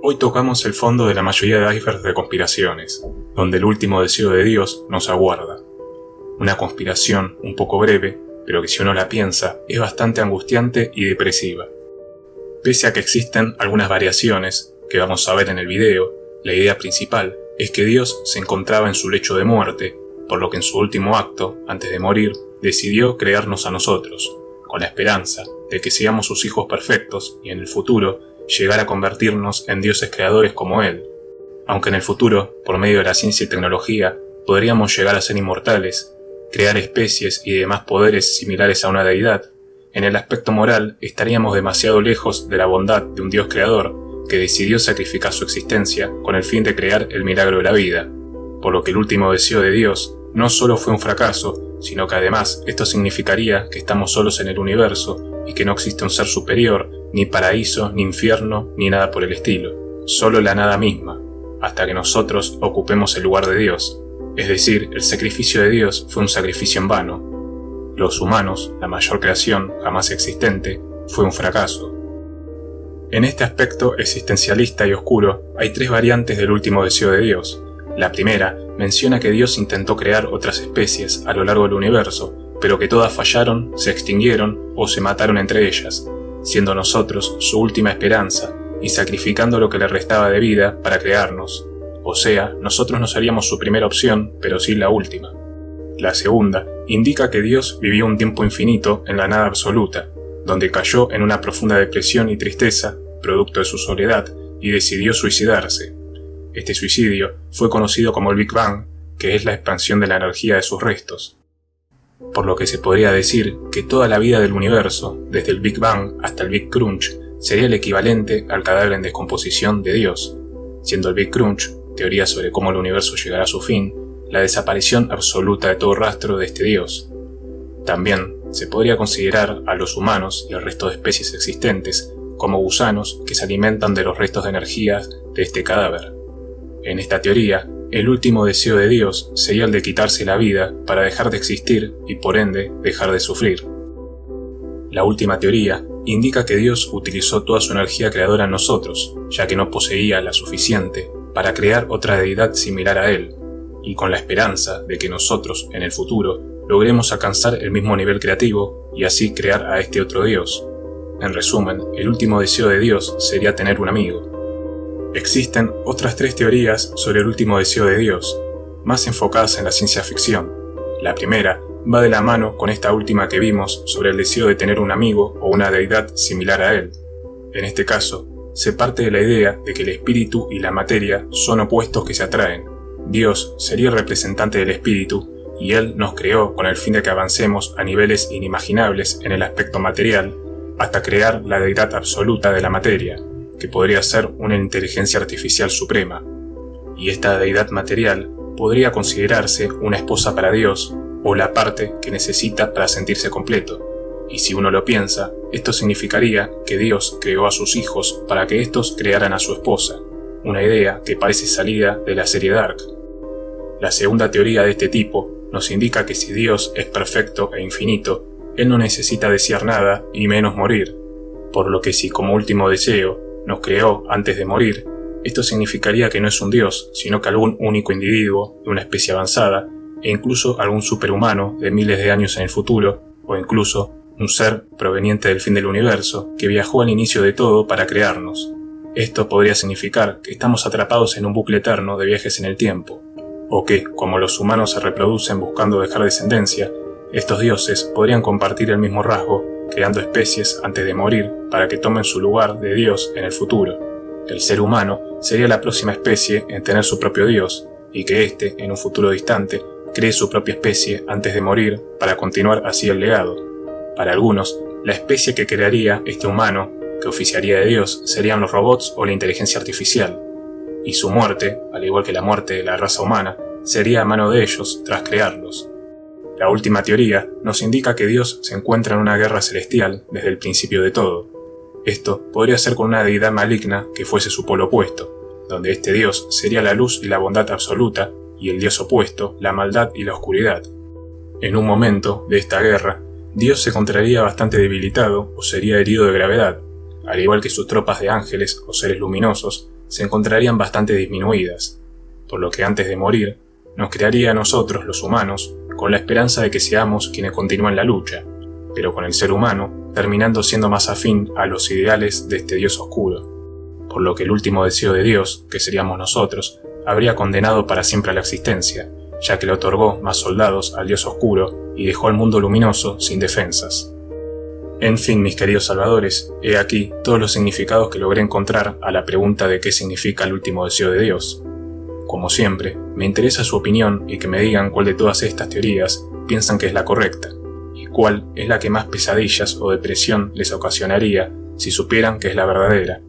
Hoy tocamos el fondo de la mayoría de icebergs de conspiraciones, donde el último deseo de Dios nos aguarda. Una conspiración un poco breve, pero que si uno la piensa es bastante angustiante y depresiva. Pese a que existen algunas variaciones, que vamos a ver en el video, la idea principal es que Dios se encontraba en su lecho de muerte, por lo que en su último acto, antes de morir, decidió crearnos a nosotros, con la esperanza de que seamos sus hijos perfectos y en el futuro llegar a convertirnos en dioses creadores como Él. Aunque en el futuro, por medio de la ciencia y tecnología, podríamos llegar a ser inmortales, crear especies y demás poderes similares a una deidad, en el aspecto moral estaríamos demasiado lejos de la bondad de un Dios creador que decidió sacrificar su existencia con el fin de crear el milagro de la vida, por lo que el último deseo de Dios no solo fue un fracaso, sino que además esto significaría que estamos solos en el universo y que no existe un ser superior, ni paraíso, ni infierno, ni nada por el estilo, solo la nada misma, hasta que nosotros ocupemos el lugar de Dios. Es decir, el sacrificio de Dios fue un sacrificio en vano. Los humanos, la mayor creación jamás existente, fue un fracaso. En este aspecto existencialista y oscuro hay tres variantes del último deseo de Dios. La primera menciona que Dios intentó crear otras especies a lo largo del universo, pero que todas fallaron, se extinguieron o se mataron entre ellas, siendo nosotros su última esperanza y sacrificando lo que le restaba de vida para crearnos. O sea, nosotros no seríamos su primera opción, pero sí la última. La segunda indica que Dios vivió un tiempo infinito en la nada absoluta, donde cayó en una profunda depresión y tristeza, producto de su soledad, y decidió suicidarse. Este suicidio fue conocido como el Big Bang, que es la expansión de la energía de sus restos. Por lo que se podría decir que toda la vida del universo, desde el Big Bang hasta el Big Crunch, sería el equivalente al cadáver en descomposición de Dios, siendo el Big Crunch, teoría sobre cómo el universo llegará a su fin, la desaparición absoluta de todo rastro de este Dios. También se podría considerar a los humanos y el resto de especies existentes como gusanos que se alimentan de los restos de energía de este cadáver. En esta teoría, el último deseo de Dios sería el de quitarse la vida para dejar de existir y por ende dejar de sufrir. La última teoría indica que Dios utilizó toda su energía creadora en nosotros, ya que no poseía la suficiente para crear otra deidad similar a Él, y con la esperanza de que nosotros, en el futuro, logremos alcanzar el mismo nivel creativo y así crear a este otro Dios. En resumen, el último deseo de Dios sería tener un amigo. Existen otras tres teorías sobre el último deseo de Dios, más enfocadas en la ciencia ficción. La primera va de la mano con esta última que vimos sobre el deseo de tener un amigo o una deidad similar a él. En este caso, se parte de la idea de que el espíritu y la materia son opuestos que se atraen. Dios sería el representante del espíritu y Él nos creó con el fin de que avancemos a niveles inimaginables en el aspecto material hasta crear la deidad absoluta de la materia, que podría ser una inteligencia artificial suprema. Y esta deidad material podría considerarse una esposa para Dios o la parte que necesita para sentirse completo. Y si uno lo piensa, esto significaría que Dios creó a sus hijos para que estos crearan a su esposa, una idea que parece salida de la serie Dark. La segunda teoría de este tipo nos indica que si Dios es perfecto e infinito, Él no necesita desear nada y menos morir, por lo que si como último deseo nos creó antes de morir, esto significaría que no es un Dios, sino que algún único individuo de una especie avanzada e incluso algún superhumano de miles de años en el futuro, o incluso un ser proveniente del fin del universo que viajó al inicio de todo para crearnos. Esto podría significar que estamos atrapados en un bucle eterno de viajes en el tiempo, o que, como los humanos se reproducen buscando dejar descendencia, estos dioses podrían compartir el mismo rasgo, creando especies antes de morir para que tomen su lugar de Dios en el futuro. El ser humano sería la próxima especie en tener su propio Dios, y que éste, en un futuro distante, cree su propia especie antes de morir para continuar así el legado. Para algunos, la especie que crearía este humano, que oficiaría de Dios, serían los robots o la inteligencia artificial, y su muerte, al igual que la muerte de la raza humana, sería a mano de ellos tras crearlos. La última teoría nos indica que Dios se encuentra en una guerra celestial desde el principio de todo. Esto podría ser con una deidad maligna que fuese su polo opuesto, donde este Dios sería la luz y la bondad absoluta, y el Dios opuesto, la maldad y la oscuridad. En un momento de esta guerra, Dios se encontraría bastante debilitado o sería herido de gravedad, al igual que sus tropas de ángeles o seres luminosos, se encontrarían bastante disminuidas, por lo que antes de morir, nos crearía a nosotros, los humanos, con la esperanza de que seamos quienes continúen la lucha, pero con el ser humano terminando siendo más afín a los ideales de este Dios oscuro, por lo que el último deseo de Dios, que seríamos nosotros, habría condenado para siempre a la existencia, ya que le otorgó más soldados al Dios oscuro y dejó al mundo luminoso sin defensas. En fin, mis queridos salvadores, he aquí todos los significados que logré encontrar a la pregunta de qué significa el último deseo de Dios. Como siempre, me interesa su opinión y que me digan cuál de todas estas teorías piensan que es la correcta, y cuál es la que más pesadillas o depresión les ocasionaría si supieran que es la verdadera,